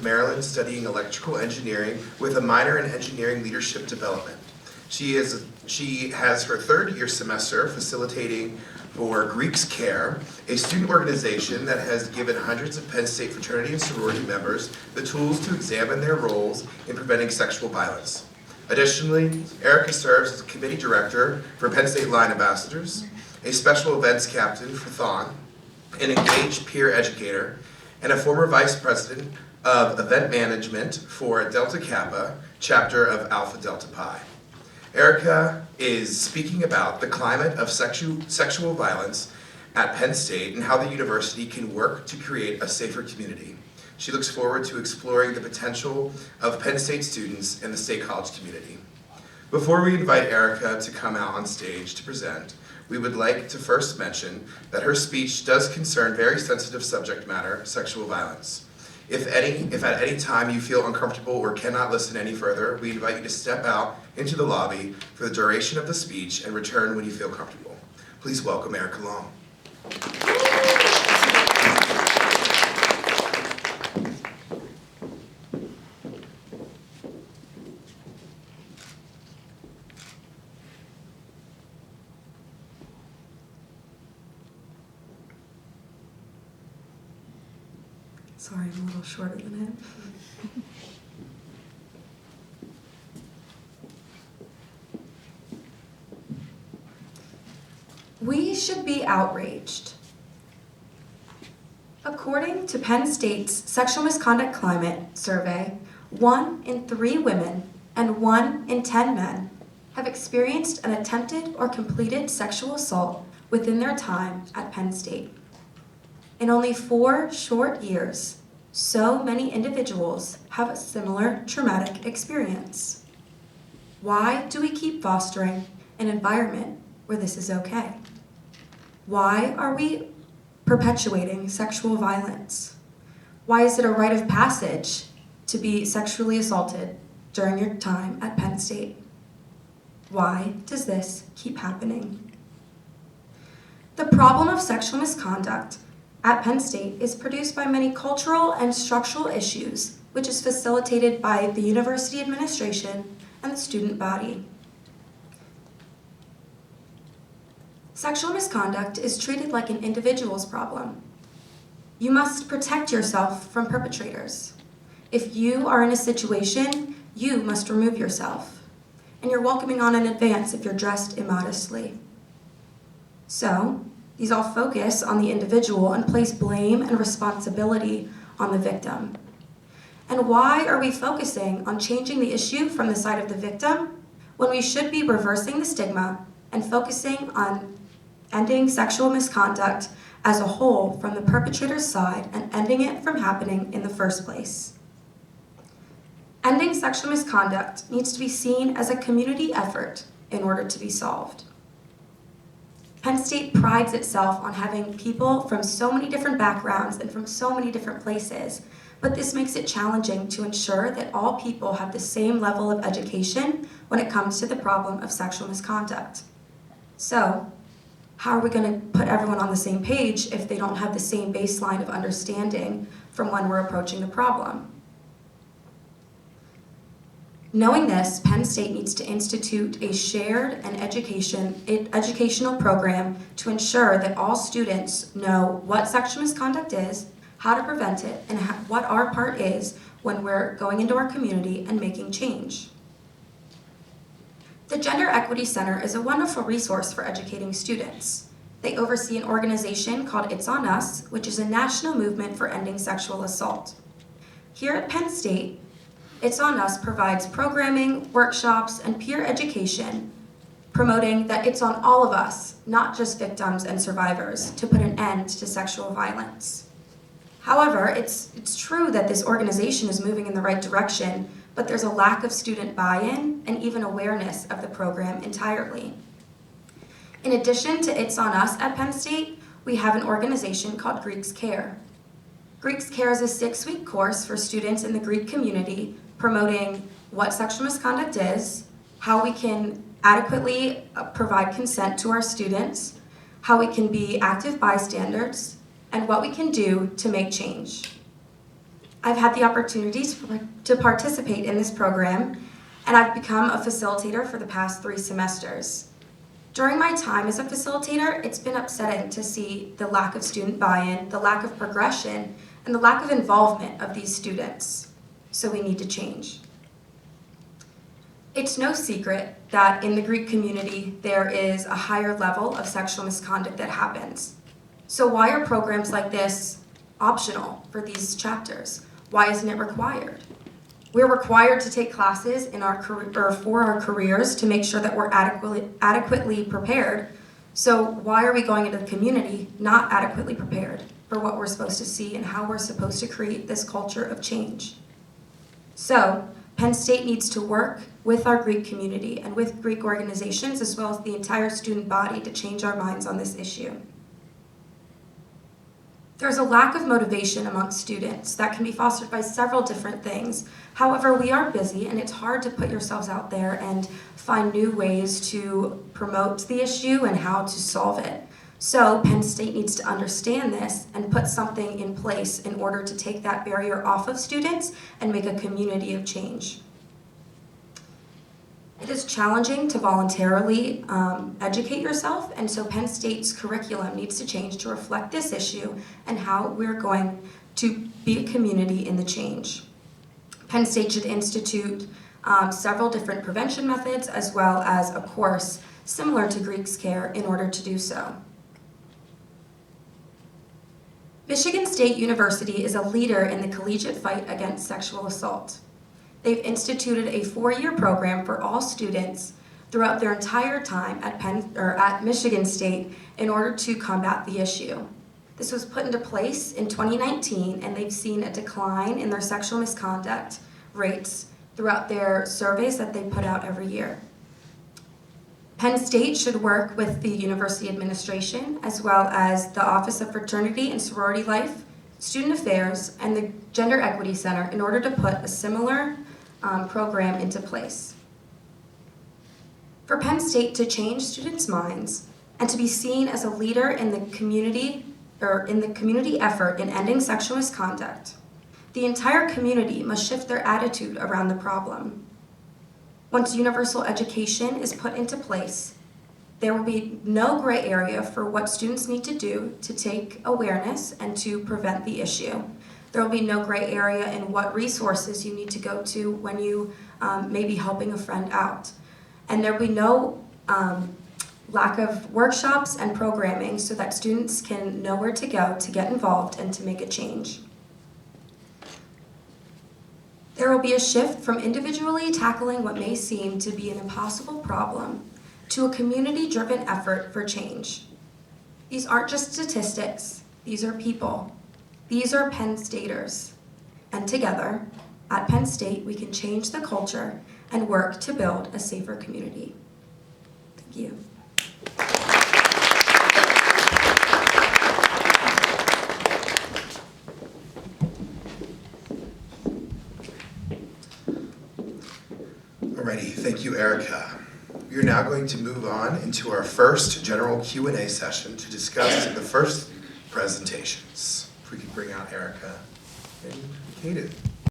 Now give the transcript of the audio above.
Maryland, studying electrical engineering with a minor in engineering leadership development. She has her third year semester facilitating for Greeks Care, a student organization that has given hundreds of Penn State fraternity and sorority members the tools to examine their roles in preventing sexual violence. Additionally, Erika serves as committee director for Penn State Line Ambassadors, a special events captain for Thon, an engaged peer educator, and a former vice president of event management for Delta Kappa, chapter of Alpha Delta Pi. Erika is speaking about the climate of sexual violence at Penn State and how the university can work to create a safer community. She looks forward to exploring the potential of Penn State students and the State College community. Before we invite Erika to come out on stage to present, we would like to first mention that her speech does concern very sensitive subject matter, sexual violence. If at any time you feel uncomfortable or cannot listen any further, we invite you to step out into the lobby for the duration of the speech and return when you feel comfortable. Please welcome Erika Long. Sorry, I'm a little shorter than him. We should be outraged. According to Penn State's Sexual Misconduct Climate Survey, 1 in 3 women and 1 in 10 men have experienced an attempted or completed sexual assault within their time at Penn State. In only 4 short years, so many individuals have a similar traumatic experience. Why do we keep fostering an environment where this is okay? Why are we perpetuating sexual violence? Why is it a rite of passage to be sexually assaulted during your time at Penn State? Why does this keep happening? The problem of sexual misconduct at Penn State is produced by many cultural and structural issues, which is facilitated by the university administration and the student body. Sexual misconduct is treated like an individual's problem. You must protect yourself from perpetrators. If you are in a situation, you must remove yourself. And you're welcoming on in advance if you're dressed immodestly. So, these all focus on the individual and place blame and responsibility on the victim. And why are we focusing on changing the issue from the side of the victim when we should be reversing the stigma and focusing on ending sexual misconduct as a whole from the perpetrator's side and ending it from happening in the first place? Ending sexual misconduct needs to be seen as a community effort in order to be solved. Penn State prides itself on having people from so many different backgrounds and from so many different places, but this makes it challenging to ensure that all people have the same level of education when it comes to the problem of sexual misconduct. So, how are we going to put everyone on the same page if they don't have the same baseline of understanding from when we're approaching the problem? Knowing this, Penn State needs to institute a shared and educational program to ensure that all students know what sexual misconduct is, how to prevent it, and what our part is when we're going into our community and making change. The Gender Equity Center is a wonderful resource for educating students. They oversee an organization called It's On Us, which is a national movement for ending sexual assault. Here at Penn State, It's On Us provides programming, workshops, and peer education, promoting that it's on all of us, not just victims and survivors, to put an end to sexual violence. However, it's true that this organization is moving in the right direction, but there's a lack of student buy-in and even awareness of the program entirely. In addition to It's On Us at Penn State, we have an organization called Greeks Care. Greeks Care is a 6-week course for students in the Greek community promoting what sexual misconduct is, how we can adequately provide consent to our students, how we can be active bystanders, and what we can do to make change. I've had the opportunity to participate in this program, and I've become a facilitator for the past 3 semesters. During my time as a facilitator, it's been upsetting to see the lack of student buy-in, the lack of progression, and the lack of involvement of these students. So we need to change. It's no secret that in the Greek community, there is a higher level of sexual misconduct that happens. So why are programs like this optional for these chapters? Why isn't it required? We're required to take classes in for our careers to make sure that we're adequately prepared. So why are we going into the community not adequately prepared for what we're supposed to see and how we're supposed to create this culture of change? So Penn State needs to work with our Greek community and with Greek organizations as well as the entire student body to change our minds on this issue. There's a lack of motivation amongst students that can be fostered by several different things. However, we are busy and it's hard to put yourselves out there and find new ways to promote the issue and how to solve it. So Penn State needs to understand this and put something in place in order to take that barrier off of students and make a community of change. It is challenging to voluntarily educate yourself, and so Penn State's curriculum needs to change to reflect this issue and how we're going to be a community in the change. Penn State should institute several different prevention methods as well as a course similar to Greek's Care in order to do so. Michigan State University is a leader in the collegiate fight against sexual assault. They've instituted a 4-year program for all students throughout their entire time at Michigan State in order to combat the issue. This was put into place in 2019, and they've seen a decline in their sexual misconduct rates throughout their surveys that they put out every year. Penn State should work with the university administration as well as the Office of Fraternity and Sorority Life, Student Affairs, and the Gender Equity Center in order to put a similar program into place. For Penn State to change students' minds and to be seen as a leader in the community effort in ending sexual misconduct, the entire community must shift their attitude around the problem. Once universal education is put into place, there will be no gray area for what students need to do to take awareness and to prevent the issue. There will be no gray area in what resources you need to go to when you may be helping a friend out. And there will be no lack of workshops and programming so that students can know where to go to get involved and to make a change. There will be a shift from individually tackling what may seem to be an impossible problem to a community-driven effort for change. These aren't just statistics, these are people. These are Penn Staters. And together, at Penn State, we can change the culture and work to build a safer community. Thank you. Alrighty, thank you, Erika. We are now going to move on into our first general Q&A session to discuss the first presentations. If we could bring out Erika and Kaden.